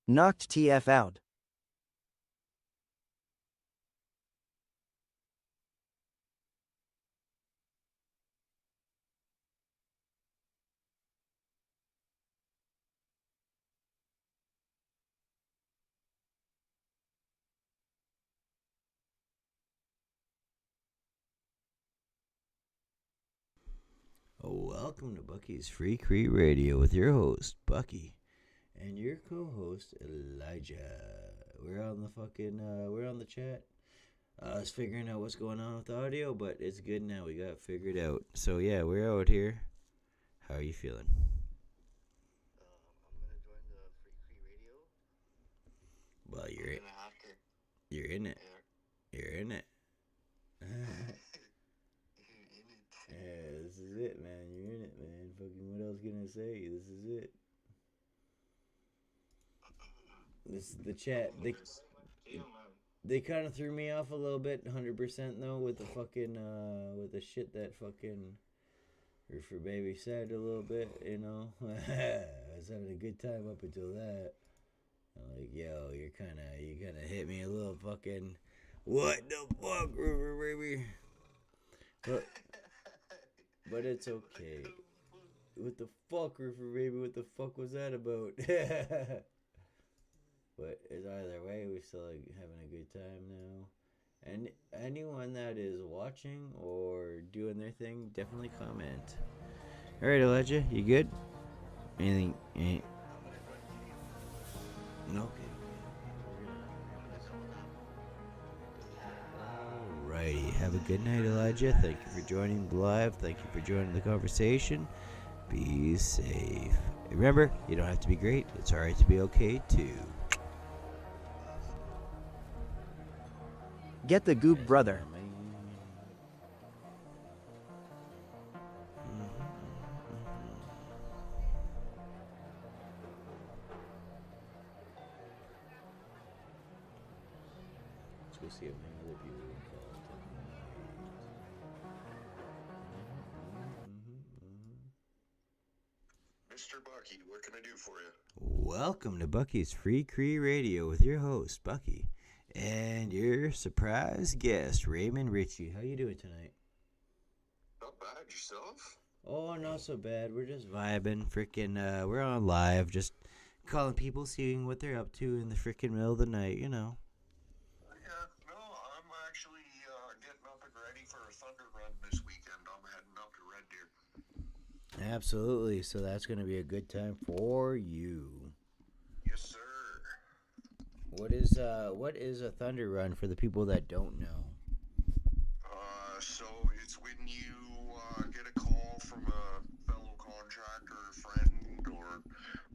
Knocked TF out. Welcome to Bucky's Free Cree Radio with your host, Bucky, and your co-host, Elijah. We're on the chat. I was figuring out what's going on with the audio, but it's good now. We got it figured out. So yeah, we're out here. How are you feeling? I'm gonna join the Free Cree Radio. Well, I'm gonna have to. you're in it. Yeah. You're in it. You're in it. Yeah, this is it, man. You're in it, man. Fucking, what else can I say? This is it. This is the chat. They kind of threw me off a little bit, 100% though, with the fucking, with the shit that fucking Roofer Baby said a little bit, you know. I was having a good time up until that. I'm like, yo, you kind of hit me a little fucking, what the fuck, Roofer Baby? But it's okay. What the fuck, Roofer Baby? What the fuck was that about? But it's either way, we're still like having a good time now. And anyone that is watching or doing their thing, definitely comment. All right, Elijah, you good? Anything? Okay. Alrighty. Have a good night, Elijah. Thank you for joining live. Thank you for joining the conversation. Be safe. Remember, you don't have to be great. It's alright to be okay too. Get the goop, brother. Let's go see if any other people can call tonight. Mr. Bucky, what can I do for you? Welcome to Bucky's Free Cree Radio with your host, Bucky, and your surprise guest, Raymond Ritchie. How you doing tonight? Not bad. Yourself? Oh, not so bad. We're just vibing. We're on live, just calling people, seeing what they're up to in the freaking middle of the night, you know. Yeah, no, I'm actually getting up and ready for a thunder run this weekend. I'm heading up to Red Deer. Absolutely. So that's going to be a good time for you. Yes, sir. What is a thunder run for the people that don't know? So it's when you get a call from a fellow contractor or friend or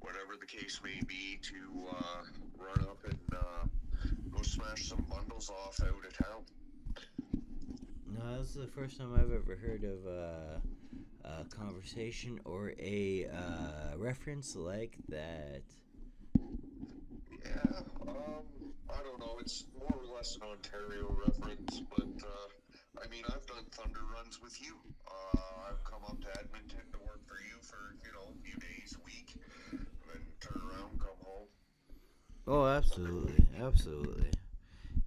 whatever the case may be to run up and go smash some bundles off out of town. No, this is the first time I've ever heard of a conversation or a reference like that. Yeah, I don't know. It's more or less an Ontario reference, but I mean, I've done thunder runs with you. I've come up to Edmonton to work for you for, a few days a week, and then turn around, come home. Oh, absolutely, absolutely.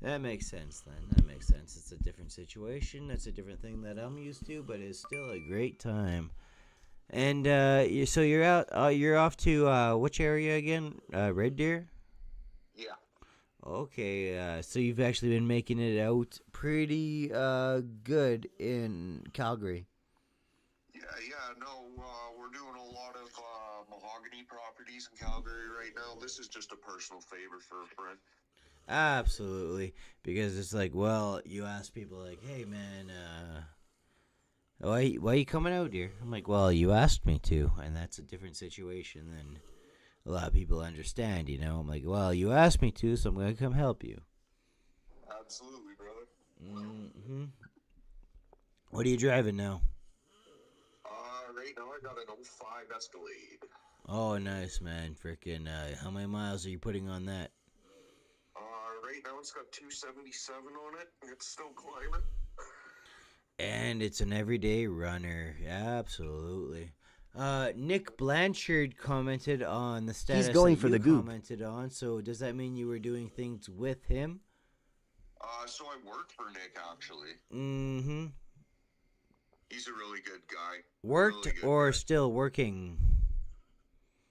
That makes sense then. That makes sense. It's a different situation. That's a different thing that I'm used to, but it's still a great time. And so you're out. You're off to which area again? Red Deer. Yeah. Okay. So you've actually been making it out pretty good in Calgary. Yeah, no, we're doing a lot of mahogany properties in Calgary right now. This is just a personal favor for a friend. Absolutely, because it's like, well, you ask people like, "Hey, man, why you coming out here?" I'm like, "Well, you asked me to," and that's a different situation than a lot of people understand. You know, I'm like, "Well, you asked me to, so I'm gonna come help you." Absolutely, brother. Mm-hmm. What are you driving now? Right now I got an '05 Escalade. Oh, nice, man. Freaking, how many miles are you putting on that? Right now it's got 277 on it. It's still climbing. And it's an everyday runner. Absolutely. Nick Blanchard commented on the status going that for you the goop. commented on. So does that mean you were doing things with him? So I work for Nick, actually. Mm-hmm. He's a really good guy. Worked Really good or guy. still working?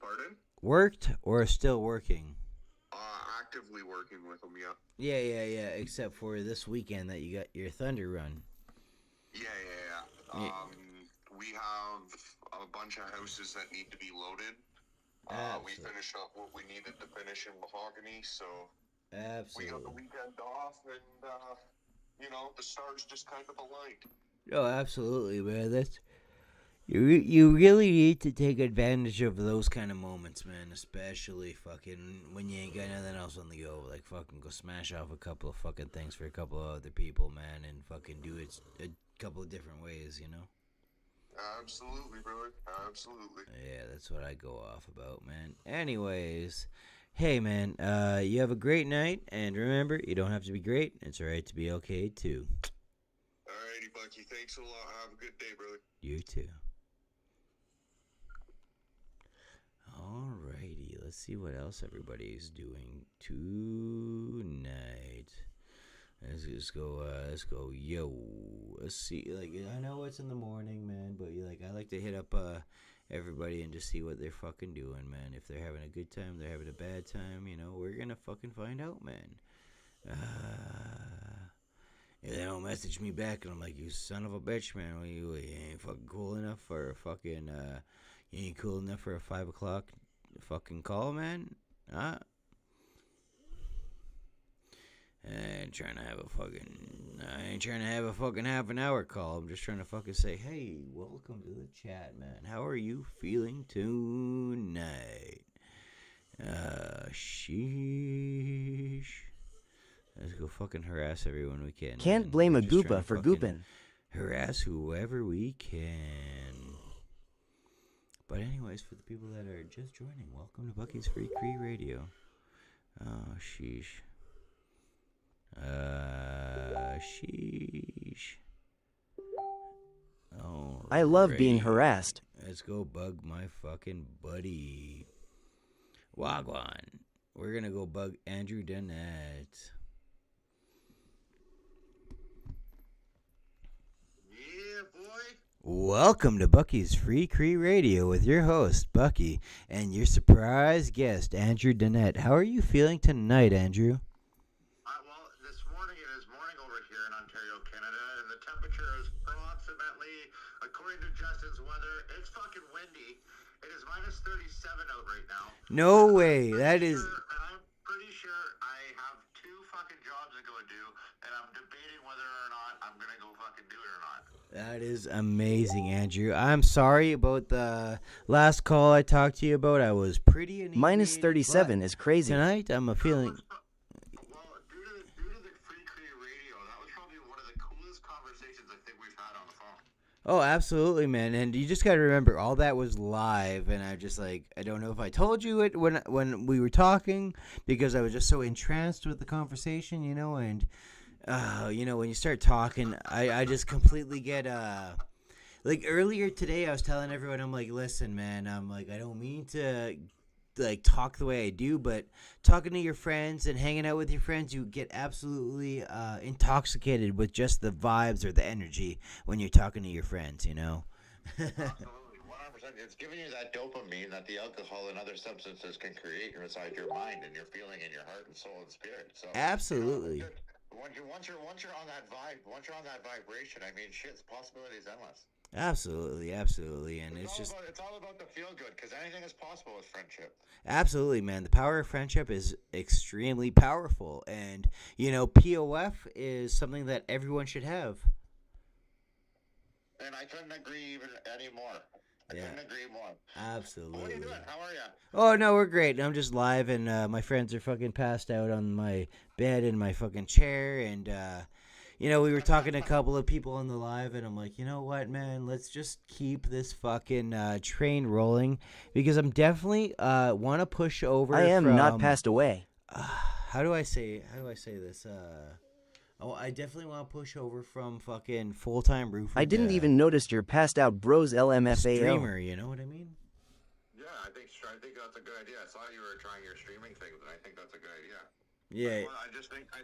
Pardon? Worked or still working? Actively working with him, yeah. Yeah. Except for this weekend that you got your Thunder run. Yeah. We have a bunch of houses that need to be loaded. We finished up what we needed to finish in Mahogany, so Absolutely. we got the weekend off, and the stars just kind of aligned. Oh, absolutely, man. That's you really need to take advantage of those kind of moments, man. Especially fucking when you ain't got nothing else on the go. Like fucking go smash off a couple of fucking things for a couple of other people, man, and fucking do it a couple of different ways, you know. Absolutely, brother. Absolutely. Yeah, that's what I go off about, man. Anyways, hey, man, you have a great night, and remember, you don't have to be great. It's alright to be okay, too. Alrighty, Bucky. Thanks a lot. Have a good day, brother. You too. Alrighty, let's see what else everybody's doing tonight. Let's go, yo. Let's see, like, I know it's in the morning, man, but I like to hit up everybody and just see what they're fucking doing, man. If they're having a good time, they're having a bad time, we're gonna fucking find out, man. If they don't message me back and I'm like, you son of a bitch, man, you ain't fucking cool enough for a fucking, you ain't cool enough for a 5 o'clock fucking call, man? Huh? I ain't trying to have a fucking half an hour call. I'm just trying to fucking say, hey, welcome to the chat, man. How are you feeling tonight? Sheesh. Let's go fucking harass everyone we can. Can't man. blame We're a just trying goopa to for fucking gooping. Harass whoever we can. But anyways, for the people that are just joining, welcome to Bucky's Free Cree Radio. Oh, sheesh. Sheesh. Oh, I love being harassed. Let's go bug my fucking buddy. Wagwan. We're gonna go bug Andrew Dennett. Yeah, boy. Welcome to Bucky's Free Cree Radio with your host, Bucky, and your surprise guest, Andrew Dennett. How are you feeling tonight, Andrew? Well, this morning it is morning over here in Ontario, Canada, and the temperature is approximately, according to Justin's weather, it's fucking windy. It is minus 37 out right now. No way. That is... I'm pretty sure I have 2 fucking jobs to go do, and I'm debating whether or not I'm going to go fucking do it or not. That is amazing, Andrew. I'm sorry about the last call I talked to you about. I was pretty inebriated. Minus 37 is crazy. Tonight, I'm a feeling... Well, due to the Free Cree Radio, that was probably one of the coolest conversations I think we've had on the phone. Oh, absolutely, man. And you just got to remember, all that was live. And I just I don't know if I told you it when we were talking, because I was just so entranced with the conversation, and, when you start talking, I just completely get, like earlier today, I was telling everyone, I'm like, listen, man, I'm like, I don't mean to talk the way I do, but talking to your friends and hanging out with your friends, you get absolutely intoxicated with just the vibes or the energy when you're talking to your friends, Absolutely, 100%. It's giving you that dopamine that the alcohol and other substances can create inside your mind and your feeling in your heart and soul and spirit. So Absolutely. Once you're on that vibe, once you're on that vibration, I mean, shit's possibilities endless. Absolutely, and it's all about the feel good, because anything is possible with friendship. Absolutely, man. The power of friendship is extremely powerful, and POF is something that everyone should have. And I couldn't agree anymore. Couldn't agree more. Absolutely. What are you doing? How are you? Oh, no, we're great. I'm just live, and my friends are fucking passed out on my bed in my fucking chair, and we were talking to a couple of people on the live, and I'm like, you know what, man? Let's just keep this fucking train rolling, because I'm definitely want to push over. I am not passed away. How do I say this? I definitely want to push over from fucking full-time roofer. I didn't even notice you're passed out, bros. LMFAO. Streamer, you know what I mean? think that's a good idea. I saw you were trying your streaming things, and I think that's a good idea. Yeah. Well, I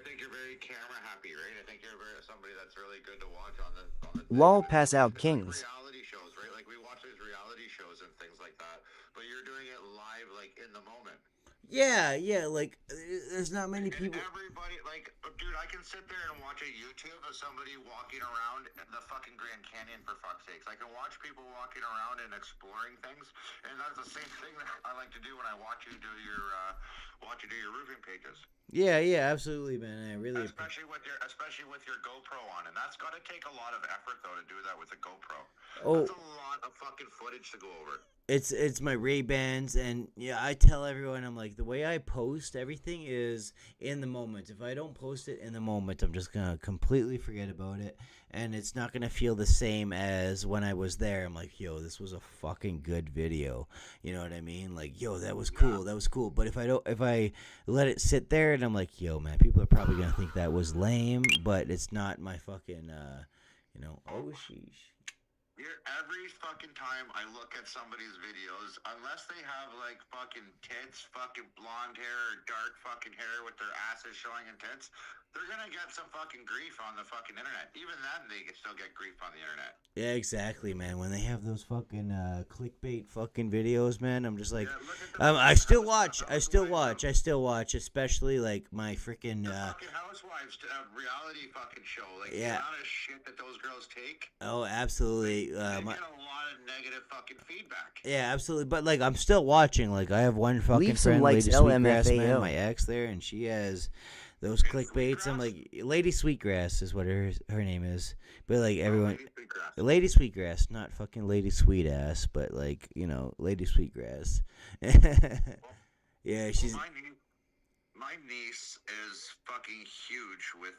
think you're very camera happy, right? I think you're somebody that's really good to watch on the Lol pass out It's kings. like reality shows, right? Like we watch these reality shows and things like that, but you're doing it live, like in the moment. Yeah, like there's not many people. And everybody, like, dude, I can sit there and watch a YouTube of somebody walking around the fucking Grand Canyon for fuck's sakes. I can watch people walking around and exploring things, and that's the same thing that I like to do when I watch you do your roofing pages. Yeah, absolutely, man. I really. Especially with your GoPro on, and that's got to take a lot of effort though to do that with a GoPro. Oh. That's a lot of fucking footage to go over. It's my Ray-Bans, and yeah, I tell everyone, I'm like, the way I post everything is in the moment. If I don't post it in the moment, I'm just gonna completely forget about it, and it's not gonna feel the same as when I was there. I'm like, yo, this was a fucking good video. You know what I mean? Like, yo, that was cool. But if I let it sit there, and I'm like, yo, man, people are probably gonna think that was lame, but it's not my fucking, oh sheesh. Every fucking time I look at somebody's videos, unless they have like fucking tits, fucking blonde hair, or dark fucking hair with their asses showing in tits, they're gonna get some fucking grief on the fucking internet. Even then, they can still get grief on the internet. Yeah, exactly, man. When they have those fucking clickbait fucking videos, man, I'm just like, I still watch, especially like my freaking fucking Housewives reality fucking show. Like the amount of shit that those girls take. Oh, absolutely. They get a lot of negative fucking feedback. Yeah, absolutely. But like, I'm still watching. Like, I have one fucking Leave some friend, likes, Lady Sweetgrass, man, LMFAO. my ex there, and she has those clickbaits. I'm like, Lady Sweetgrass is what her name is. But like everyone, Lady Sweetgrass, not fucking Lady Sweetass, but like, Lady Sweetgrass. Yeah, she's. My niece is fucking huge with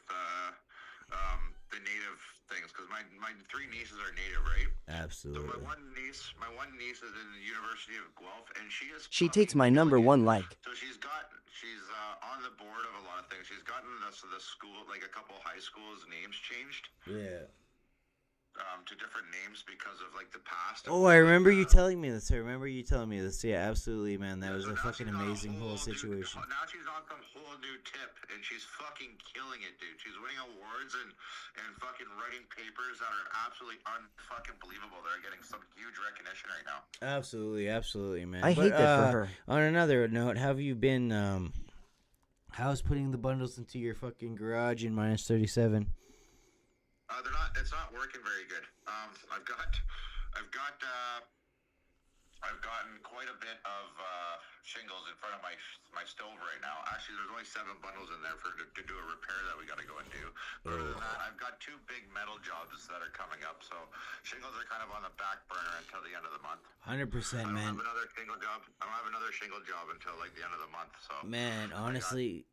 the native things, because my three nieces are native, right? Absolutely. So my one niece is in the University of Guelph, and She takes my number one like. So she's on the board of a lot of things. She's gotten the school, like a couple high schools' names changed. Yeah. To different names because of like the past. Oh, I remember you telling me this. Yeah, absolutely, man. That was a fucking amazing whole situation. Now she's on some whole new tip, and she's fucking killing it, dude. She's winning awards and fucking writing papers that are absolutely unfucking believable. They're getting some huge recognition right now. Absolutely, man. I hate that for her. On another note, have you been? How's putting the bundles into your fucking garage in -37? It's not working very good. I've gotten quite a bit of shingles in front of my stove right now. Actually, there's only 7 bundles in there to do a repair that we got to go and do. But other than that, I've got 2 big metal jobs that are coming up. So shingles are kind of on the back burner until the end of the month. 100%, man. I don't have another shingle job until like the end of the month. So man, honestly,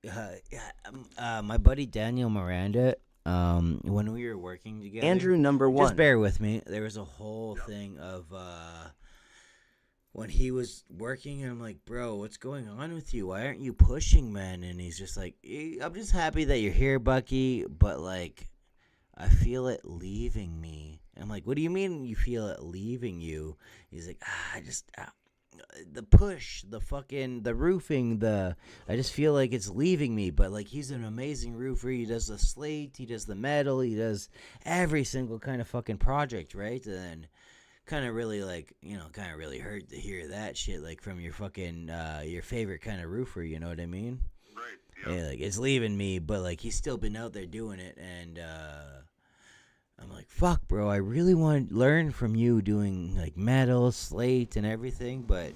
my buddy Daniel Miranda. When we were working together, Andrew number one. Just bear with me. There was a whole thing of when he was working, and I'm like, bro, what's going on with you? Why aren't you pushing, man? And he's just like, I'm just happy that you're here, Bucky, but like, I feel it leaving me. I'm like, what do you mean you feel it leaving you? He's like, the push, the roofing, I just feel like it's leaving me. But like, he's an amazing roofer. He does the slate, he does the metal, he does every single kind of fucking project, right? And then kind of really really hurt to hear that shit, like from your fucking your favorite kind of roofer, you know what I mean? Right. Yeah, like it's leaving me, but like he's still been out there doing it, and I'm like, fuck, bro, I really want to learn from you doing like metal, slate, and everything, but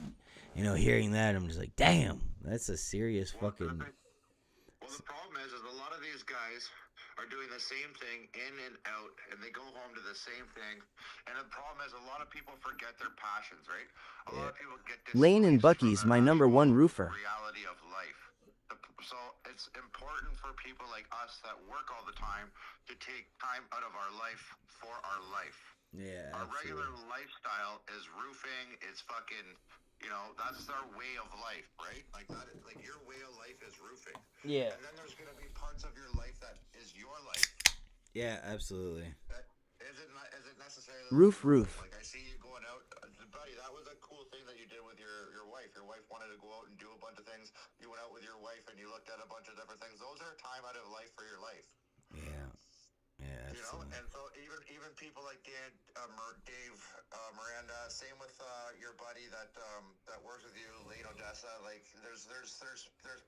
hearing that, I'm just like, damn, that's a serious fucking. Well, the problem is a lot of these guys are doing the same thing in and out, and they go home to the same thing. And the problem is a lot of people forget their passions, right? A lot of people get Lane and Bucky's my number one roofer. Reality of life. So it's important for people like us that work all the time to take time out of our life for our life. Yeah, our absolutely. regular lifestyle is roofing. It's fucking, that's our way of life, right? Like that. Like your way of life is roofing. Yeah. And then there's gonna be parts of your life that is your life. Yeah, absolutely. That isn't necessarily Roof. Like I see you going out, buddy. That was a cool thing that you did with your wife. Your wife and you looked at a bunch of different things. Those are time out of life for your life. Yeah. Yeah, You know, absolutely. and so even people like Dave Miranda, same with your buddy that works with you, Lane Odessa. Like, there's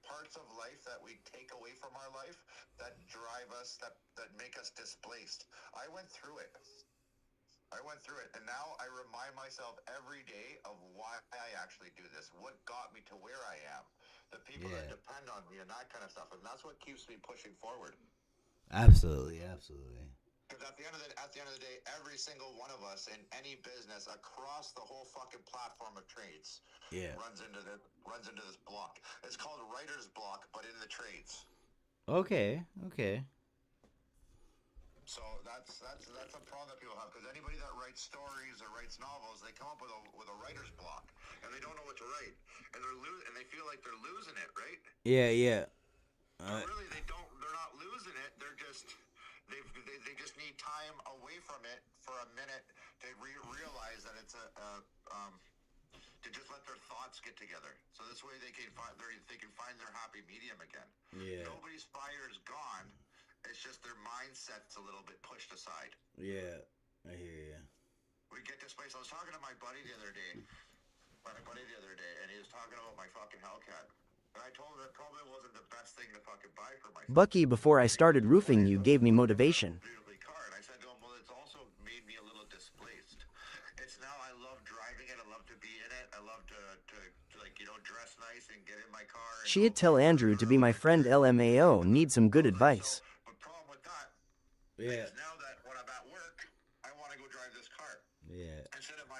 parts of life that we take away from our life that drive us, that make us displaced. I went through it, and now I remind myself every day of why I actually do this. What got me to where I am? The people that depend on me and that kind of stuff, and that's what keeps me pushing forward. Absolutely. Because at the end of the day, every single one of us in any business across the whole fucking platform of trades runs into this block. It's called writer's block, but in the trades. Okay. So that's a problem that people have, because anybody that writes stories or writes novels, they come up with a writer's block, and they don't know what to write, and and they feel like they're losing it, right? Yeah. But really, they're not losing it. They're just. They just need time away from it for a minute to realize that it's to just let their thoughts get together. So this way they can find their happy medium again. Yeah. Nobody's fire is gone. It's just their mindset's a little bit pushed aside. Yeah. I hear you. We get displaced. I was talking to my buddy the other day, and he was talking about my fucking Hellcat. And I told him it probably wasn't the best thing to fucking buy for myself. Bucky, before I started roofing you, gave me motivation. Beautifully car, and I said to him, well, it's also made me a little displaced. It's now I love driving it. I love to be in it. I love to like, you know, dress nice and get in my car. And She'd tell Andrew to be my friend. LMAO, need some good advice. But problem with that Yeah. is now that when I'm at work, I want to go drive this car. Yeah. Instead of my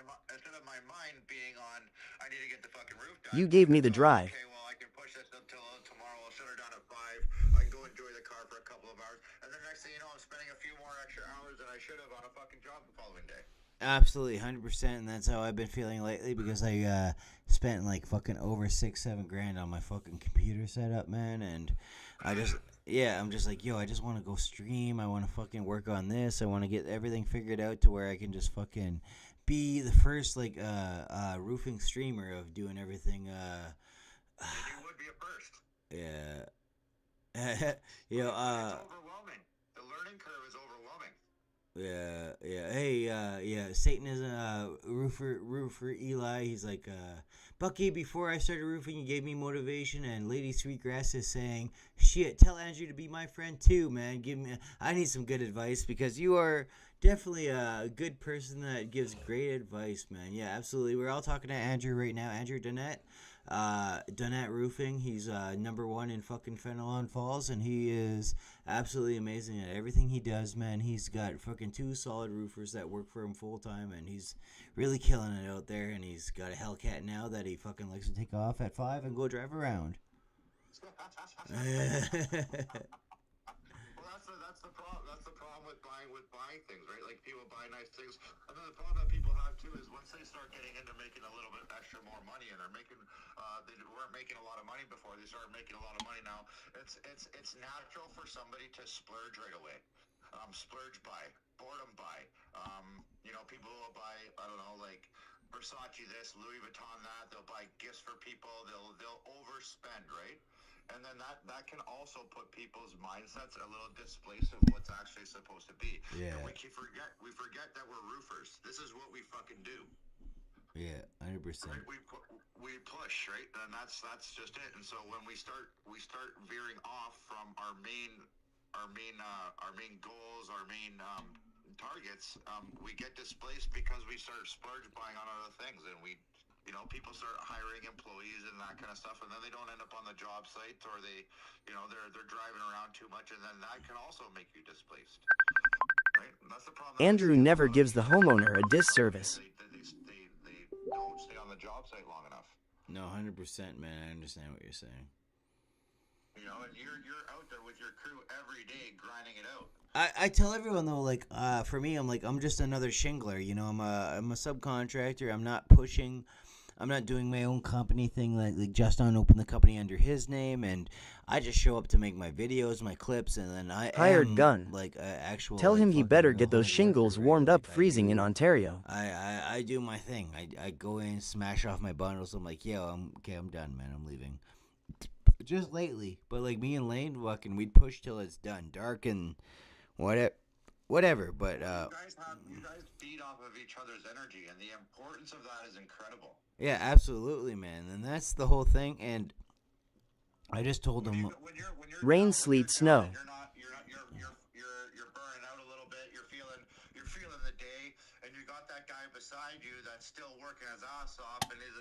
mind being on, I need to get the fucking roof done. You gave me the drive. Okay, well, I can push this until tomorrow. I'll shut her down at 5. I can go enjoy the car for a couple of hours. And then next thing you know, I'm spending a few more extra hours than I should have on a fucking job the following day. Absolutely, 100%, and that's how I've been feeling lately, because I spent like fucking over $6-7 grand on my fucking computer setup, man, and I'm just like, yo, I just want to go stream. I want to fucking work on this. I want to get everything figured out to where I can just fucking be the first like roofing streamer of doing everything. You would be a first. Yeah. It's overwhelming. The learning curve is overwhelming. Yeah. Hey, Satan is a roofer Eli. He's like, Bucky, before I started roofing, you gave me motivation, and Lady Sweetgrass is saying, shit, tell Andrew to be my friend too, man. I need some good advice, because you are definitely a good person that gives great advice, man. Yeah, absolutely. We're all talking to Andrew right now. Andrew Donette. Donette Roofing. He's number 1 in fucking Fenelon Falls, and he is absolutely amazing at everything he does, man. He's got fucking 2 solid roofers that work for him full time, and he's really killing it out there. And he's got a Hellcat now that he fucking likes to take off at 5 and go drive around. Well, that's the problem. That's the problem with buying things, right? Like, people buy nice things, and then the problem that people have too is once they start getting into making a little bit extra more money, and they're making they weren't making a lot of money before, they started making a lot of money now. It's natural for somebody to splurge right away. Splurge buy, boredom buy. You know, people will buy, I don't know, like Versace this, Louis Vuitton that. They'll buy gifts for people. They'll overspend, right? And then that can also put people's mindsets a little displaced of what's actually supposed to be. Yeah. And we forget that we're roofers. This is what we fucking do. Yeah, 100%. Right? We push, right? And that's just it. And so when we start veering off from our main goals, our main targets, we get displaced because we start splurge buying on other things, and people start hiring employees and that kind of stuff, and then they don't end up on the job site, or they're driving around too much, and then that can also make you displaced. Right? And that's the problem. Andrew never gives the homeowner a disservice. They don't stay on the job site long enough. No, 100%, man. I understand what you're saying. You know, and you're out there with your crew every day grinding it out. I tell everyone though, like, for me, I'm just another shingler. You know, I'm a subcontractor. I'm not pushing. I'm not doing my own company thing. Like Justin opened the company under his name, and I just show up to make my videos, my clips, and then I Hired gun. Like actual. Tell him he fucking better get those home shingles worker, warmed right? up freezing in Ontario. I do my thing. I go in, smash off my bundles. I'm like, yo, I'm done, man. I'm leaving. just lately. But like me and Lane, fucking, we'd push till it's done, dark and whatever. But you guys feed off of each other's energy, and the importance of that is incredible. yeah, absolutely, man. And that's the whole thing. And I just told him, When you're Rain, down, sleet, when snow. you're burning out a little bit. You're feeling the day, and you got that guy beside you that's still working his ass off, and is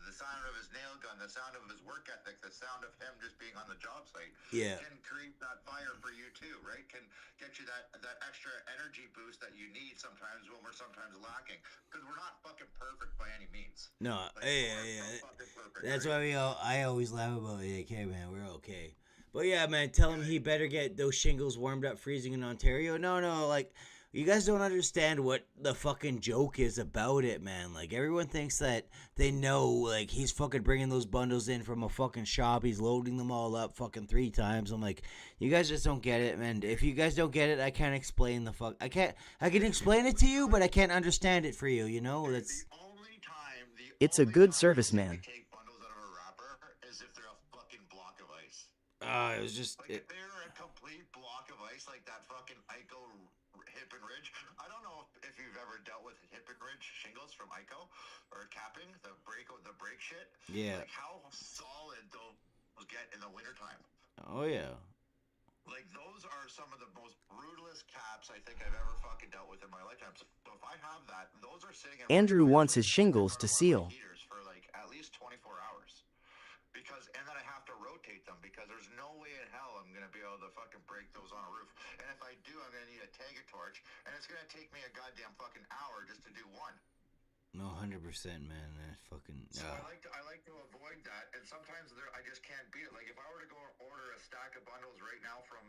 the sound of his nail gun, the sound of his work ethic, the sound of him just being on the job site. Yeah. Can create that fire for you too, right? Can get you that extra energy boost that you need sometimes when we're sometimes lacking, because we're not fucking perfect by any means. no, Like, yeah. perfect, That's right? why I always laugh about it. Okay, man, we're okay. But yeah, man, tell him he better get those shingles warmed up freezing in Ontario. No, like, you guys don't understand what the fucking joke is about it, man. Like, everyone thinks that they know, like, he's fucking bringing those bundles in from a fucking shop. He's loading them all up fucking 3 times. I'm like, you guys just don't get it, man. If you guys don't get it, I can't explain the fuck. I can explain it to you, but I can't understand it for you, you know? That's... It's a good service, man. Take bundles out of a wrapper is if they're a fucking block of ice. It was just... Like, if they're a complete block of ice, like that fucking Ico Hip and Ridge. I don't know if you've ever dealt with Hip and Ridge shingles from Ico or capping, the break shit. Yeah. Like how solid those get in the wintertime. Oh, yeah. Like, those are some of the most brutalest caps I think I've ever fucking dealt with in my lifetime. So if I have that, those are sitting in Andrew wants his shingles to seal. heaters for like at least 24 hours. And then I have to rotate them because there's no way in hell I'm going to be able to fucking break those on a roof. And if I do, I'm going to need a Tega torch, and it's going to take me a goddamn fucking hour just to do one. No, 100%, man. That fucking... So I like to avoid that, and sometimes I just can't beat it. Like, if I were to go order a stack of bundles right now from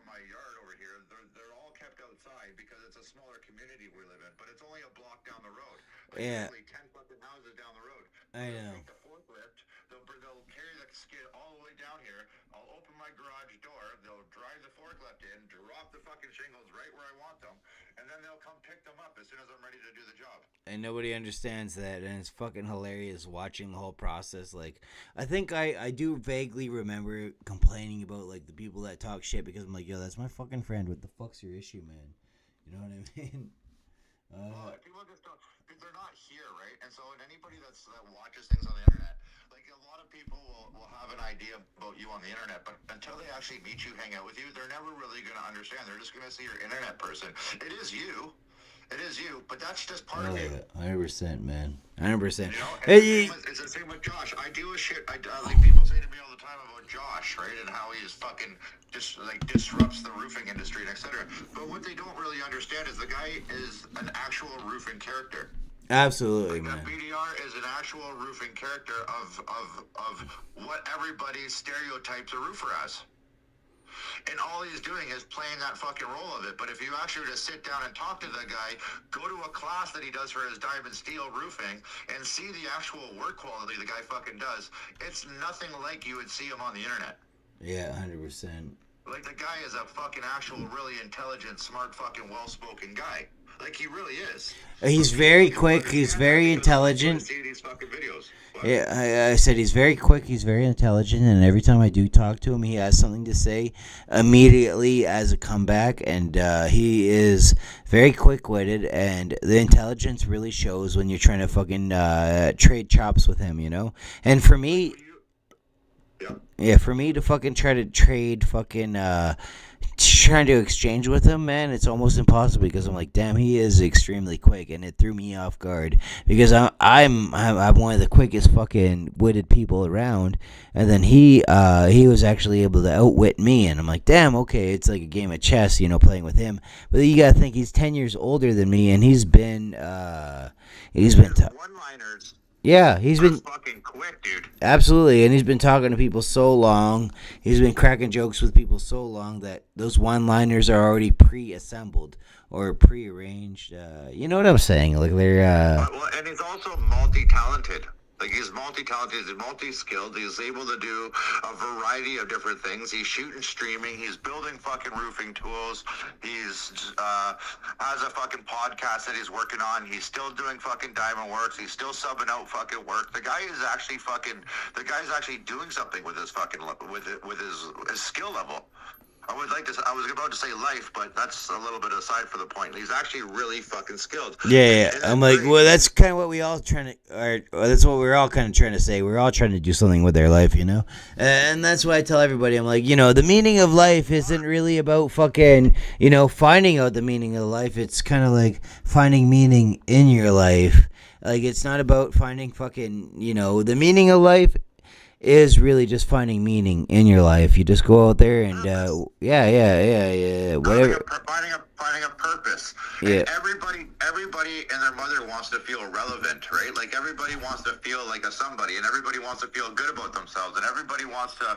my yard over here, they're all kept outside because it's a smaller community we live in, but it's only a block down the road. Like, yeah. 10 fucking houses down the road. I know. Take the forklift, they'll carry the skid all the way down here. I'll open my garage door, they'll drive the forklift in, drop the fucking shingles right where I want them, and then they'll come pick them up as soon as I'm ready to do the job. And nobody understands that, and it's fucking hilarious watching the whole process. Like, I think I do vaguely remember complaining about, like, the people that talk shit, because I'm like, yo, that's my fucking friend. What the fuck's your issue, man? You know what I mean? People just don't, because they're not here, right? And so, anybody that watches things on the internet, like, a lot of people will have an idea about you on the internet, but until they actually meet you, hang out with you, they're never really going to understand. They're just going to see your internet person. It is you, but that's just part of you. 100%, man. 100%. You know, it's the same with Josh. I deal with shit. Like, people say to me all the time about Josh, right, and how he is fucking just like disrupts the roofing industry and etc. But what they don't really understand is the guy is an actual roofing character. Absolutely, like, man. BDR is an actual roofing character of what everybody stereotypes a roofer as. And all he's doing is playing that fucking role of it. But if you actually just sit down and talk to the guy, go to a class that he does for his diamond steel roofing, and see the actual work quality the guy fucking does, it's nothing like you would see him on the internet. Yeah, 100%. Like, the guy is a fucking actual really intelligent, smart, fucking well-spoken guy. Like, he really is. He's very quick. He's very intelligent. See these fucking videos. What? Yeah, I said he's very quick. He's very intelligent, and every time I do talk to him, he has something to say immediately as a comeback. And he is very quick-witted, and the intelligence really shows when you're trying to fucking trade chops with him, you know. And for me, yeah, for me to fucking try to trade fucking. Trying to exchange with him, man, it's almost impossible because I'm like, damn, he is extremely quick, and it threw me off guard because I'm one of the quickest fucking witted people around, and then he was actually able to outwit me, and I'm like, damn, okay, it's like a game of chess, you know, playing with him. But you gotta think he's 10 years older than me, and he's been one-liners. Yeah, he's been fucking quick, dude. Absolutely, and he's been talking to people so long. He's been cracking jokes with people so long that those one-liners are already pre-assembled or pre-arranged. You know what I'm saying? Like, they're Well, and he's also multi-talented. Like, he's multi-talented, he's multi-skilled, he's able to do a variety of different things. He's shooting, streaming, he's building fucking roofing tools, he's has a fucking podcast that he's working on, he's still doing fucking diamond works, he's still subbing out fucking work. The guy's actually doing something with his fucking, with his skill level. I was about to say life, but that's a little bit aside for the point. He's actually really fucking skilled. Yeah. I'm like, well, that's kind of what we all trying to, or that's what we're all kind of trying to say. We're all trying to do something with our life, you know? And that's why I tell everybody, I'm like, you know, the meaning of life isn't really about fucking, you know, finding out the meaning of life. It's kind of like finding meaning in your life. Like, it's not about finding fucking, you know, the meaning of life is really just finding meaning in your life. You just go out there and whatever. Finding a purpose. Yeah. And everybody and their mother wants to feel relevant, right? Like, everybody wants to feel like a somebody, and everybody wants to feel good about themselves, and everybody wants to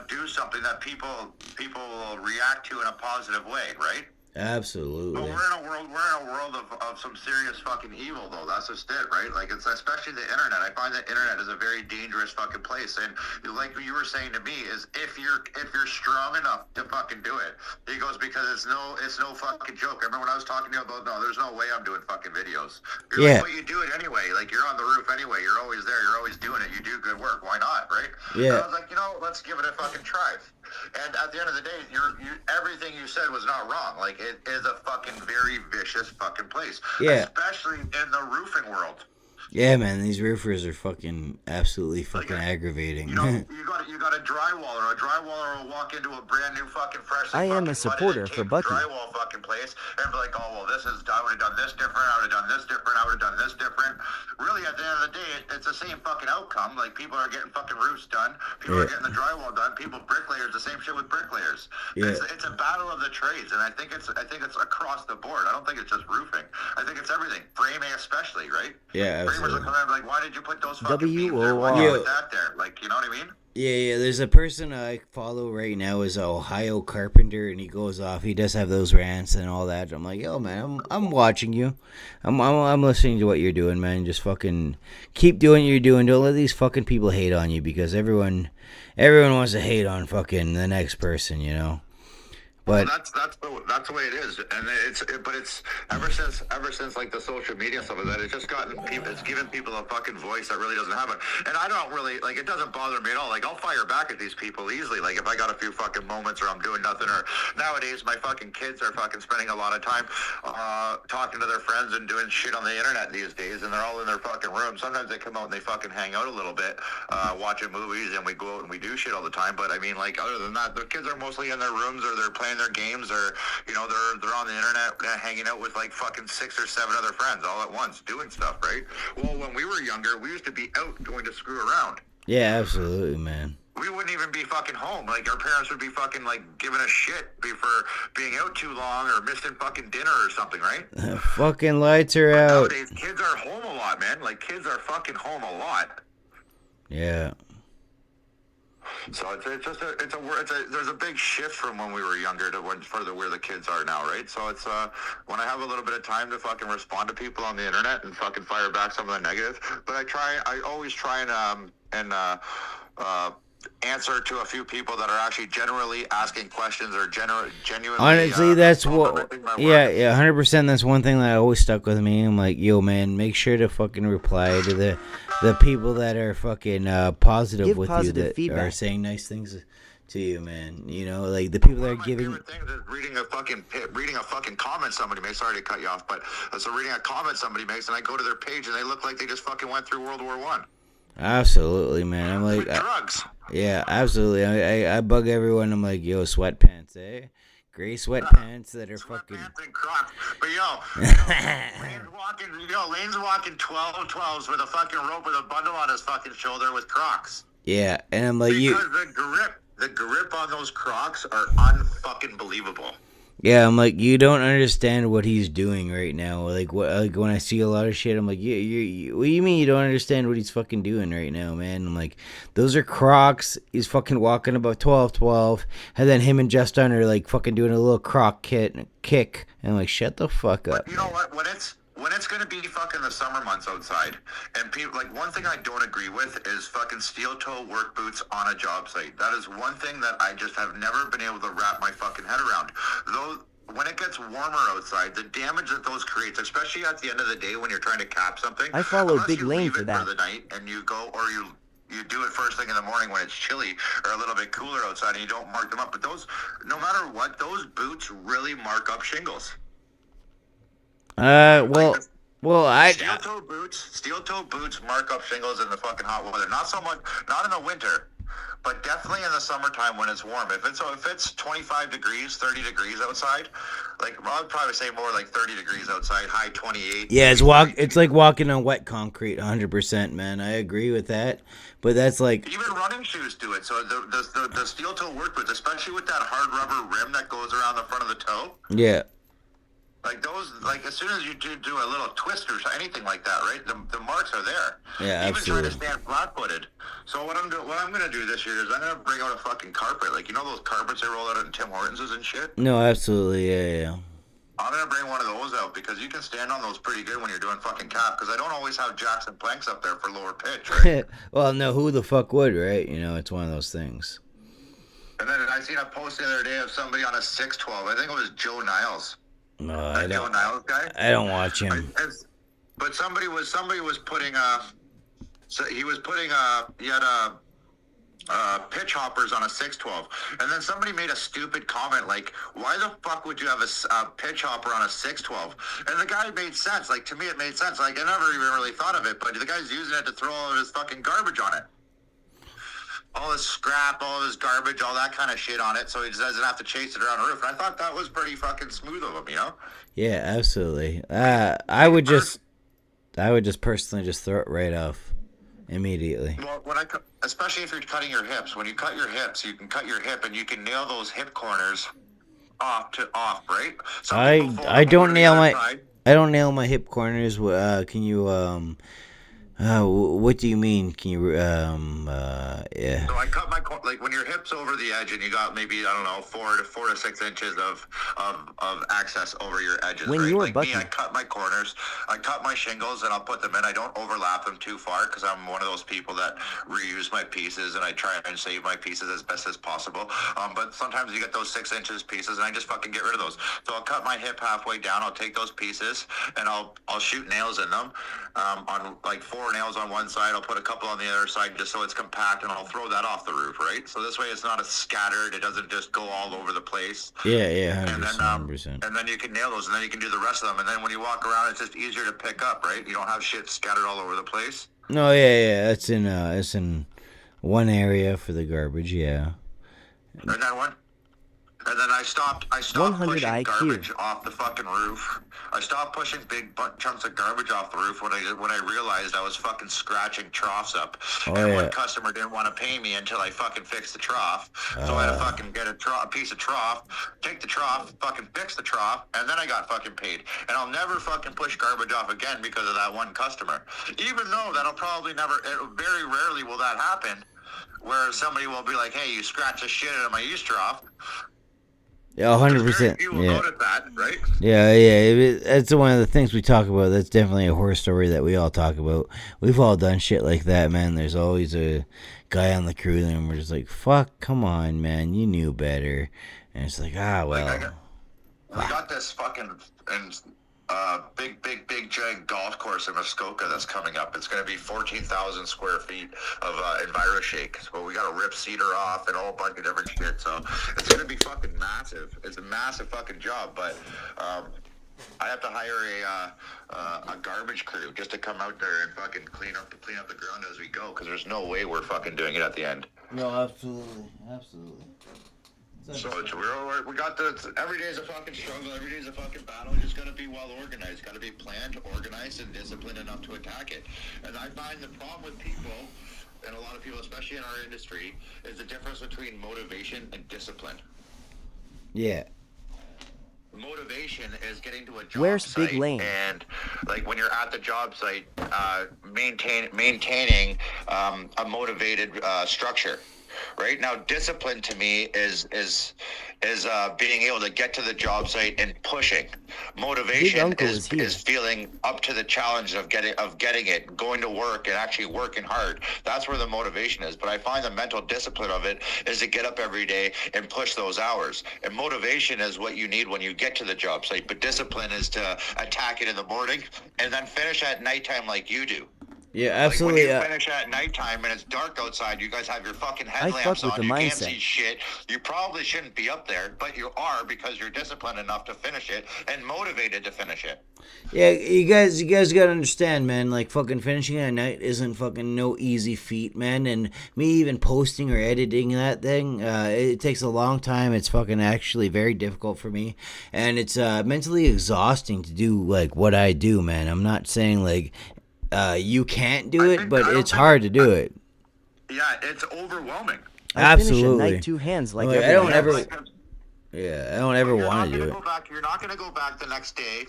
do something that people will react to in a positive way, right? Absolutely. But we're in a world of some serious fucking evil, though. That's just it, right? Like, it's especially the internet. I find the internet is a very dangerous fucking place. And like what you were saying to me is, if you're strong enough to fucking do it, he goes, because it's no fucking joke. I remember when I was talking to you about, no, there's no way I'm doing fucking videos. You're like, well, you do it anyway. Like, you're on the roof anyway. You're always there. You're always doing it. You do good work. Why not, right? Yeah. And I was like, let's give it a fucking try. And at the end of the day, everything you said was not wrong. Like, it is a fucking very vicious fucking place. Yeah. Especially in the roofing world. Yeah, man, these roofers are fucking absolutely fucking aggravating. You got a drywaller. A drywaller will walk into a brand new fucking fresh. I am a supporter for Bucky. Drywall fucking place and be like, oh well, I would have done this different. I would have done this different. I would have done this different. Really, at the end of the day, it's the same fucking outcome. Like, people are getting fucking roofs done. People are getting the drywall done. Bricklayers, the same shit with bricklayers. Yeah. It's a battle of the trades, and I think it's across the board. I don't think it's just roofing. I think it's everything. Framing especially, right? Yeah, absolutely. Framers will come in and be like, why did you put those fucking beams there? WOR. Why did you put that there? Like, you know what I mean? Yeah, there's a person I follow right now is Ohio Carpenter, and he goes off. He does have those rants and all that. I'm like, yo, man, I'm watching you. I'm listening to what you're doing, man. Just fucking keep doing what you're doing. Don't let these fucking people hate on you, because everyone wants to hate on fucking the next person, you know. But well, that's the way it is, and it's ever since like the social media stuff like that, it's just it's given people a fucking voice that really doesn't have it. And I don't really, like, it doesn't bother me at all. Like, I'll fire back at these people easily. Like, if I got a few fucking moments or I'm doing nothing, or nowadays my fucking kids are fucking spending a lot of time talking to their friends and doing shit on the internet these days, and they're all in their fucking room. Sometimes they come out and they fucking hang out a little bit, watching movies, and we go out and we do shit all the time. But I mean, like, other than that, the kids are mostly in their rooms, or they're playing their games, or they're on the internet hanging out with like fucking 6 or 7 other friends all at once doing stuff, right? Well, when we were younger, we used to be out going to screw around. yeah, absolutely, man. We wouldn't even be fucking home. Like, our parents would be fucking like giving us shit for being out too long or missing fucking dinner or something, right? Fucking lights are out. Nowadays, kids are home a lot, man. Like, kids are fucking home a lot. Yeah. So there's a big shift from when we were younger to further where the kids are now, right? So it's when I have a little bit of time to fucking respond to people on the internet and fucking fire back some of the negative, but I always try and answer to a few people that are actually generally asking questions or genuinely. Honestly, that's what. Yeah, 100%. That's one thing that always stuck with me. I'm like, yo, man, make sure to fucking reply to the people that are fucking positive Give with positive you, that feedback. are saying nice things to you, man. You know, like the people that are giving. One of my favorite things is reading a fucking comment somebody makes. Sorry to cut you off, but so reading a comment somebody makes, and I go to their page and they look like they just fucking went through World War One. Absolutely, man. I'm like, With drugs. yeah, absolutely. I bug everyone. I'm like, yo, sweatpants, eh? Gray sweatpants that are fucking. Sweatpants and Crocs. But Lane's walking 12s with a fucking rope with a bundle on his fucking shoulder with Crocs. Yeah, and I'm like, Because the grip on those Crocs are unfucking believable. Yeah, I'm like, you don't understand what he's doing right now. Like, when I see a lot of shit, I'm like, what do you mean you don't understand what he's fucking doing right now, man? I'm like, those are Crocs. He's fucking walking about 12, and then him and Justin are like fucking doing a little Croc kick. And I'm like, shut the fuck up. But you know what? When when it's going to be fucking the summer months outside, and people, like, one thing I don't agree with is fucking steel toe work boots on a job site. That is one thing that I just have never been able to wrap my fucking head around. Though, when it gets warmer outside, the damage that those creates, especially at the end of the day when you're trying to cap something. I follow unless Big you Lane leave for it that. for the night and you go, or you do it first thing in the morning when it's chilly or a little bit cooler outside and you don't mark them up. But those, no matter what, those boots really mark up shingles. Well, Steel toe boots mark up shingles in the fucking hot weather. Not so much, not in the winter, but definitely in the summertime when it's warm. If it's 25 degrees, 30 degrees outside, like I'd probably say more like 30 degrees outside, high 28. yeah, it's like walking on wet concrete, 100%, man. I agree with that. But that's like, Even running shoes do it. So the steel toe work boots, especially with that hard rubber rim that goes around the front of the toe. yeah. Like those, like as soon as you do a little twist or anything like that, right? The marks are there. Yeah, Even trying to absolutely. stand flat-footed. So what I'm gonna do this year is I'm gonna bring out a fucking carpet. Like, you know those carpets they roll out in Tim Hortons and shit. No, absolutely, yeah. I'm gonna bring one of those out because you can stand on those pretty good when you're doing fucking cap. Because I don't always have jacks and planks up there for lower pitch, right? Well, no, who the fuck would, right? You know, it's one of those things. And then I seen a post the other day of somebody on a 612. I think it was Joe Niles. No, That Joe Niles guy. I don't watch him. But somebody was putting he had pitch hoppers on a 612, and then somebody made a stupid comment like, why the fuck would you have a pitch hopper on a 612? And the guy made sense. Like, to me it made sense. Like, I never even really thought of it, but the guy's using it to throw all of his fucking garbage on it. All his scrap, all of his garbage, all that kind of shit on it, so he doesn't have to chase it around the roof. And I thought that was pretty fucking smooth of him, you know? Yeah, absolutely. I would just personally just throw it right off immediately. Well, especially if you're cutting your hips, when you cut your hips, you can cut your hip and you can nail those hip corners off, right? I don't nail my hip corners. Can you what do you mean? Can you yeah. So I cut like when your hips over the edge and you got maybe, I don't know, 4 to 6 inches of access over your edges. When right? you were like bucking. me, I cut my corners, I cut my shingles, and I'll put them in. I don't overlap them too far because I'm one of those people that reuse my pieces and I try and save my pieces as best as possible. But sometimes you get those 6 inches pieces and I just fucking get rid of those. So I'll cut my hip halfway down. I'll take those pieces and I'll shoot nails in them. On like 4 nails on one side, I'll put a couple on the other side just so it's compact, and I'll throw that off the roof, right? So this way it's not as scattered, it doesn't just go all over the place. Yeah, And 100%. then, and then you can nail those, and then you can do the rest of them, and then when you walk around, it's just easier to pick up, right? You don't have shit scattered all over the place. No, yeah, it's in one area for the garbage, yeah. And then I stopped 100 pushing IQ. garbage off the fucking roof. I stopped pushing big chunks of garbage off the roof when I realized I was fucking scratching troughs up. Oh, And yeah. one customer didn't want to pay me until I fucking fixed the trough. So I had to fucking get a piece of trough, take the trough, fucking fix the trough, and then I got fucking paid. And I'll never fucking push garbage off again because of that one customer. Even though that'll probably very rarely will that happen, where somebody will be like, hey, you scratched the shit out of my use trough. Yeah, 100%. You will Yeah. notice that, right? Yeah. That's one of the things we talk about. That's definitely a horror story that we all talk about. We've all done shit like that, man. There's always a guy on the crew, and we're just like, fuck, come on, man. You knew better. And it's like, well. We got this fucking big giant golf course in Muskoka that's coming up. It's going to be 14,000 square feet of EnviroShake. So we got to rip cedar off and a whole bunch of different shit. So it's going to be fucking massive. It's a massive fucking job, but I have to hire a garbage crew just to come out there and fucking clean up the ground as we go, because there's no way we're fucking doing it at the end. No, absolutely. So we got every day is a fucking struggle. Every day is a fucking battle. You just got to be well organized. Got to be planned, organized, and disciplined enough to attack it. And I find the problem with people, and a lot of people, especially in our industry, is the difference between motivation and discipline. Yeah. Motivation is getting to a job Where's site, Big Lane? and like when you're at the job site, maintaining a motivated structure. right? Now, discipline to me is being able to get to the job site and pushing. Motivation Uncle is here. is feeling up to the challenge of getting it, going to work and actually working hard. That's where the motivation is. But I find the mental discipline of it is to get up every day and push those hours. And motivation is what you need when you get to the job site. But discipline is to attack it in the morning and then finish at nighttime like you do. Yeah, absolutely. Like when you finish at nighttime and it's dark outside, you guys have your fucking headlamps fuck with on. the You mindset. can't see shit. You probably shouldn't be up there, but you are because you're disciplined enough to finish it and motivated to finish it. Yeah, you guys gotta understand, man. Like, fucking finishing at night isn't fucking no easy feat, man. And me even posting or editing that thing, it takes a long time. It's fucking actually very difficult for me, and it's mentally exhausting to do like what I do, man. I'm not saying like you can't do it, but it's hard to do it. Yeah, it's overwhelming. I finish at Absolutely. night 2 hands like Like, I everyone don't else. ever. Yeah, I don't ever want to do it. You're not going to go back the next day.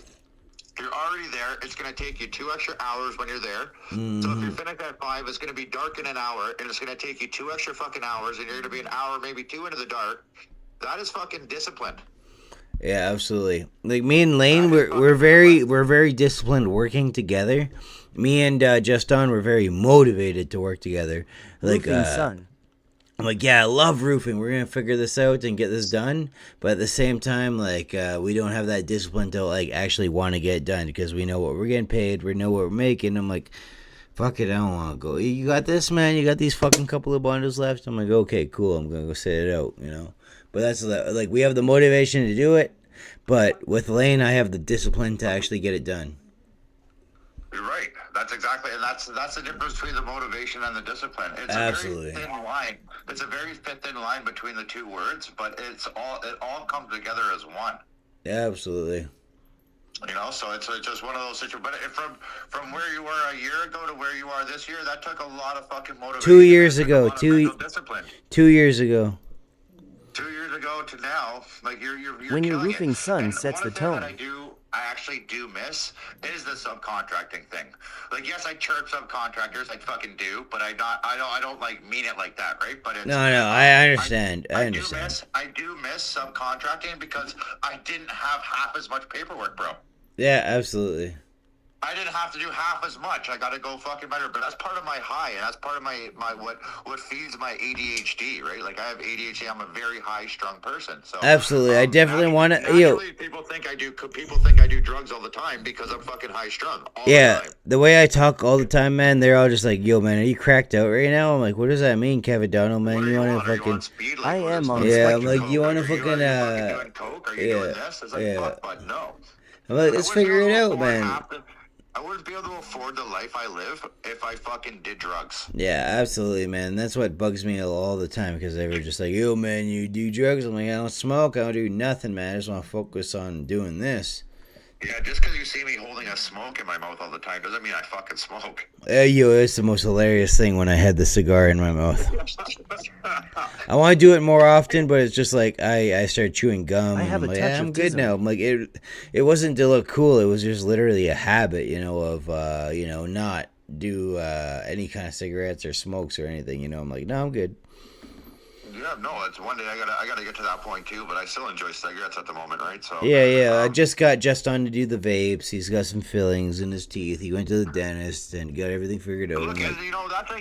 You're already there. It's going to take you 2 extra hours when you're there. So if you're finished at 5, it's going to be dark in an hour, and it's going to take you 2 extra fucking hours, and you're going to be an hour, maybe 2 into the dark. That is fucking disciplined. Yeah, absolutely. Like me and Lane, we're very disciplined working together. Me and Justin were very motivated to work together. Like Roofing son. I'm like, yeah, I love roofing. We're gonna figure this out and get this done. But at the same time, like we don't have that discipline to like actually want to get it done because we know what we're getting paid. We know what we're making. I'm like, fuck it, I don't want to go. You got this, man. You got these fucking couple of bundles left. I'm like, okay, cool. I'm gonna go set it out, you know. But that's like we have the motivation to do it. But with Lane, I have the discipline to actually get it done. You're right. That's exactly, and that's the difference between the motivation and the discipline. It's Absolutely. a very thin line. It's a very thin line between the two words, but it all comes together as one. Yeah, absolutely. You know, so it's just one of those situations. But from where you were a year ago to where you are this year, that took a lot of fucking motivation. 2 years ago, discipline. 2 years ago. 2 years ago to now, like you're When your killing roofing it. son And sets the one thing tone. that I actually do miss is the subcontracting thing. Like, yes, I chirp subcontractors, I fucking do, but I don't like mean it like that, right? But it's, No, I understand. I I understand. do miss subcontracting because I didn't have half as much paperwork, bro. Yeah, absolutely. I didn't have to do half as much. I got to go fucking better. But that's part of my high, and that's part of my what feeds my ADHD, right? Like I have ADHD. I'm a very high strung person. So Absolutely. I definitely want to. naturally, people think I do drugs all the time because I'm fucking high strung. Yeah, The time. the way I talk all the time, man, they're all just like, "Yo, man, are you cracked out right now?" I'm like, "What does that mean, Kevin Donald, man? What You are want on? to Are you fucking?" on speed? I what am is on this? Yeah, I'm spectrum. like, you want to Are fucking doing coke? Are you doing this? It's like, yeah. fuck, but no. I'm like, let's figure it out, man. I wouldn't be able to afford the life I live if I fucking did drugs. Yeah, absolutely, man. That's what bugs me all the time because they were just like, "Yo, man, you do drugs?" I'm like, "I don't smoke. I don't do nothing, man. I just want to focus on doing this." Yeah, just because you see me holding a smoke in my mouth all the time doesn't mean I fucking smoke. Yo, it's the most hilarious thing when I had the cigar in my mouth. I want to do it more often, but it's just like I started chewing gum. I have and I'm a like, touch "Yeah, of I'm good tism." now. I'm like, it wasn't to look cool. It was just literally a habit, you know, of not do any kind of cigarettes or smokes or anything. You know, I'm like, no, I'm good. Yeah, no, it's one day I gotta get to that point too, but I still enjoy cigarettes at the moment, right? So Yeah. I just got on to do the vapes. He's got some fillings in his teeth. He went to the dentist and got everything figured out. Look, I'm like, you know, that's a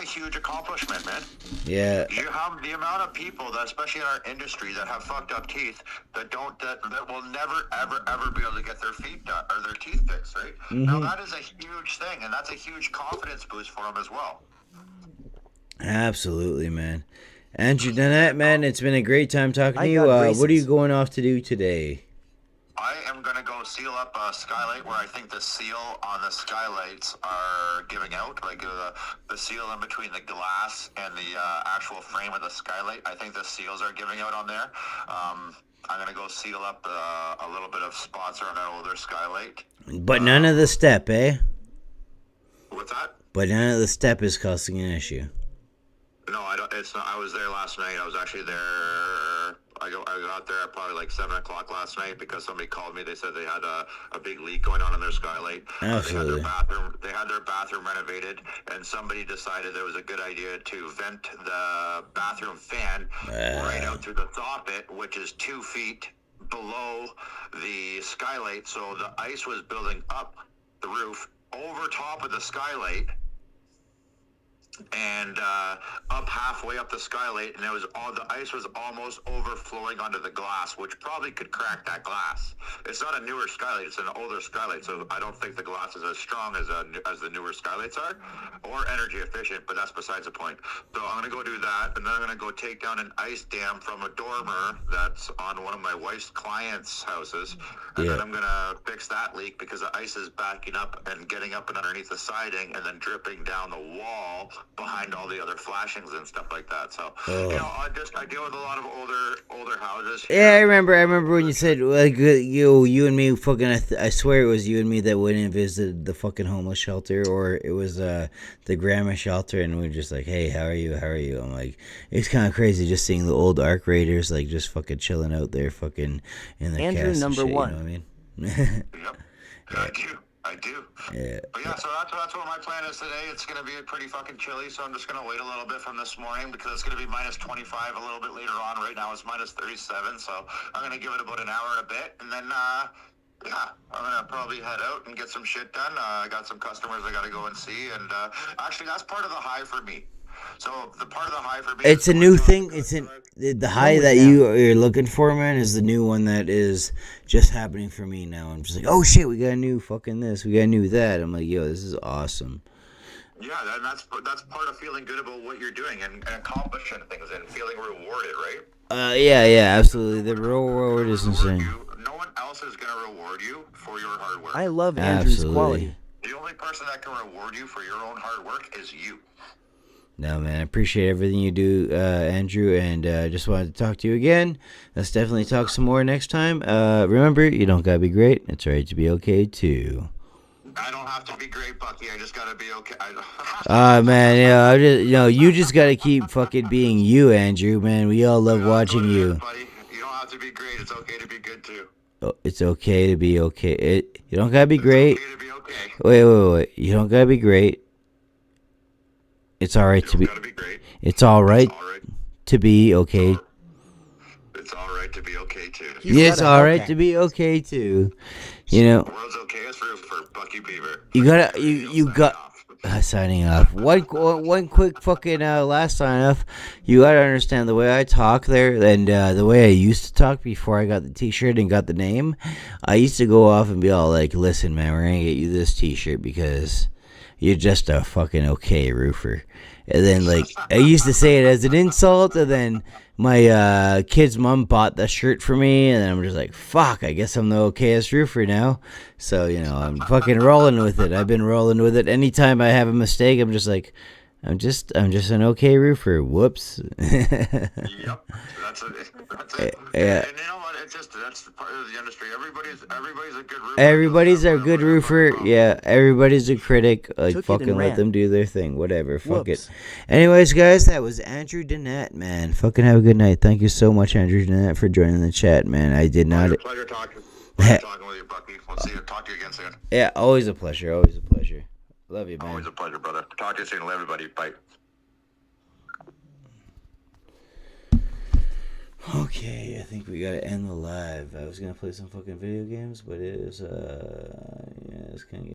huge accomplishment, man. yeah. You have the amount of people that, especially in our industry, that have fucked up teeth that will never ever be able to get their feet done or their teeth fixed, right? Now that is a huge thing, and that's a huge confidence boost for them as well. Absolutely, man. Andrew Danette, man, it's been a great time talking to I you. got What are you braces. going off to do today? I am going to go seal up a skylight where I think the seal on the skylights are giving out, like the seal in between the glass and the actual frame of the skylight. I think the seals are giving out on there. I'm going to go seal up a little bit of spots around an older skylight. But none of the step, eh? What's that? But none of the step is causing an issue. No, I don't. It's not. I was there last night. I was actually there. I got there at probably like 7 o'clock last night because somebody called me. They said they had a big leak going on in their skylight. Absolutely. They had their bathroom renovated, and somebody decided it was a good idea to vent the bathroom fan right out through the soffit, which is 2 feet below the skylight. So the ice was building up the roof over top of the skylight and up halfway up the skylight, and the ice was almost overflowing onto the glass, which probably could crack that glass. It's not a newer skylight; it's an older skylight, so I don't think the glass is as strong as the newer skylights are, or energy efficient. But that's besides the point. So I'm gonna go do that, and then I'm gonna go take down an ice dam from a dormer that's on one of my wife's clients' houses, and then I'm gonna fix that leak because the ice is backing up and getting up and underneath the siding, and then dripping down the wall behind all the other flashings and stuff like that. So I deal with a lot of older houses here. Yeah, I remember when you said like you and me fucking. I swear it was you and me that went and visited the fucking homeless shelter, or it was the grandma shelter, and we were just like, hey, how are you? I'm like, it's kind of crazy just seeing the old Arc Raiders like just fucking chilling out there, fucking in their Andrew cast number and shit, one. You know what I mean? Yep. I do. Yeah. But yeah, so that's what my plan is today. It's going to be pretty fucking chilly, so I'm just going to wait a little bit from this morning because it's going to be minus 25 a little bit later on. Right now it's minus 37, so I'm going to give it about an hour and a bit, and then I'm going to probably head out and get some shit done. I got some customers I got to go and see, and actually that's part of the high for me. So the part of the high for me, it's a new thing. It's the high that you're looking for, man, is the new one that is just happening for me now. I'm just like, oh shit, we got a new fucking this, we got a new that. I'm like, yo, this is awesome. Yeah, and that's part of feeling good about what you're doing and accomplishing things and feeling rewarded, right? Yeah, absolutely. The reward is insane. No one else is going to reward you for your hard work. I love Andrew's Absolutely. quality. The only person that can reward you for your own hard work is you. No, man, I appreciate everything you do, Andrew, and just wanted to talk to you again. Let's definitely talk some more next time. Remember, you don't gotta be great. It's alright to be okay, too. I don't have to be great, Bucky. I just gotta be okay. Man, you just gotta keep fucking being you, Andrew, man. We all love watching you. Buddy. You don't have to be great. It's okay to be good, too. Oh, it's okay to be okay. You don't gotta be great. It's okay to be okay. Wait. You don't gotta be great. It's alright to be. Gotta be great. It's alright All right. to be okay. It's alright to be okay, too. It's alright to be okay too. You know. The world's okay as for Bucky Beaver. You got. Signing off. One quick fucking last sign off. You gotta understand the way I talk there, and the way I used to talk before I got the T-shirt and got the name. I used to go off and be all like, "Listen, man, we're gonna get you this T-shirt because you're just a fucking okay roofer." And then like I used to say it as an insult, and then my kid's mom bought the shirt for me, and I'm just like, fuck, I guess I'm the okayest roofer now. So, I'm fucking rolling with it. I've been rolling with it. Anytime I have a mistake, I'm just like, I'm just an okay roofer. Whoops. Yep, that's it. Yeah. And you know what? That's part of the industry. Everybody's a good roofer. Everybody's a good roofer. Yeah, everybody's a critic. Like, Took it fucking and let ran. them do their thing. Whatever. Fuck Whoops. it. Anyways, guys, that was Andrew Dennett, man. Fucking have a good night. Thank you so much, Andrew Dennett, for joining the chat, man. I did not. Pleasure talking. Pleasure talking with you, Bucky. We'll see you. Talk to you again soon. Yeah, always a pleasure. Always a pleasure. Love you, man. Always a pleasure, brother. Talk to you soon. Love everybody. Bye. Okay, I think we gotta end the live. I was gonna play some fucking video games, but it is, it's kind of